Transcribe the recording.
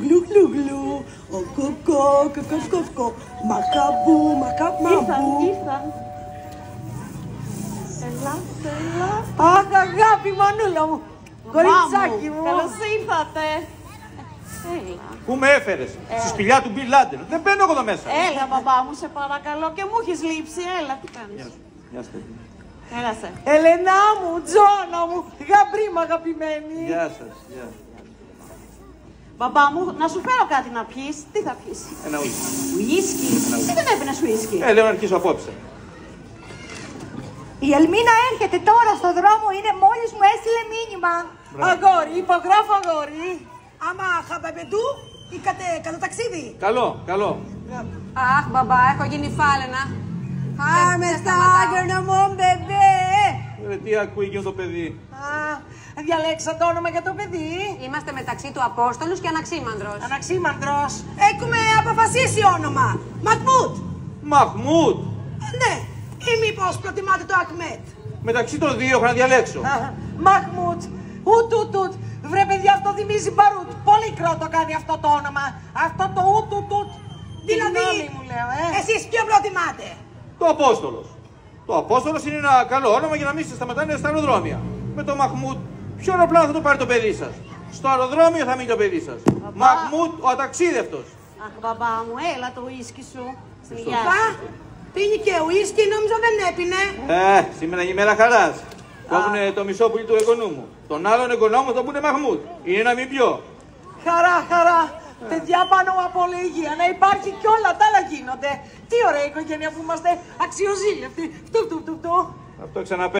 γλου γλου γλου γλου. Ο κοκό, κοκό, κοκό. Μακαμπού, μακαμπού. Ήρθαν. Έλα. Αχ, αγάπη, μανούλα μου. Κοριτσάκι μου. Καλώς ήρθατε. Έλα. Πού με έφερες, στη σπηλιά του Μπιλ Λάντερ. Δεν μπαίνω εγώ εδώ μέσα. Έλα, μπαμπά μου, σε παρακαλώ. Και μου έχεις λείψει. Έλα, τι κάνεις. Γεια σας. Έλασε. Ελενά μου, Τζόνα μου, γαμπρί μου αγαπημένη. Γεια σας. Μπαμπά μου, να σου φέρω κάτι να πιείς. Τι θα πιείς? Ένα ουίσκι. Ουίσκι. Τι δεν έπινες ουίσκι? Λέω να αρχίσω απόψε. Η Ελμίνα έρχεται τώρα στο δρόμο, είναι μόλις μου έστειλε μήνυμα. Αγόρι, υπογράφω αγόρι. Άμα χαμπεμπεντού, είχατε καλό ταξίδι. Καλό. Αχ, μπαμπά, έχω γίνει φάλαινα. Άμε στα άγγελο μου, μπεμπέ. Τι ακούει και το παιδί. Διαλέξατε όνομα για το παιδί. Είμαστε μεταξύ του Απόστολους και Αναξίμανδρος. Αναξίμανδρος. Έχουμε αποφασίσει όνομα. Μαχμούτ. Μαχμούτ. Ναι. Ή μήπως προτιμάτε το Ακμέτ. Μεταξύ των δύο έχω να διαλέξω. Μαχμούτ. Ουτ. Βρε παιδιά, αυτό θυμίζει Μπαρούτ. Πολύ μικρό το κάνει αυτό το όνομα. Αυτό το ουτ. Δηλαδή, μου λέω, εσείς ποιο προτιμάτε? Το Απόστολος. Το Απόστολος είναι ένα καλό όνομα για να μην σε σταματάνε στα αεροδρόμια. Με το Μαχμούτ, ποιο αεροπλάνο θα το πάρει το παιδί σας? Στο αεροδρόμιο θα μείνει το παιδί σας. Μαχμούτ, ο αταξίδευτος. Αχ, μπαμπά μου, έλα το ουίσκι σου. Στην Ευχαριστώ. υγεία σου. Πίνει και ουίσκι, νόμιζα δεν έπινε. Σήμερα είναι η μέρα χαράς. Κόβουνε το μισό πουλί του εγγονού μου. Τον άλλον εγγονό μου τον πούνε Μαχμούτ. Είναι να μην πιω. Χαρά. Παιδιά, πάνω από όλη η υγεία να υπάρχει και όλα τα άλλα γίνονται. Τι ωραία οικογένεια που είμαστε, αξιοζήλευτοι. Αυτό ξαναπέ.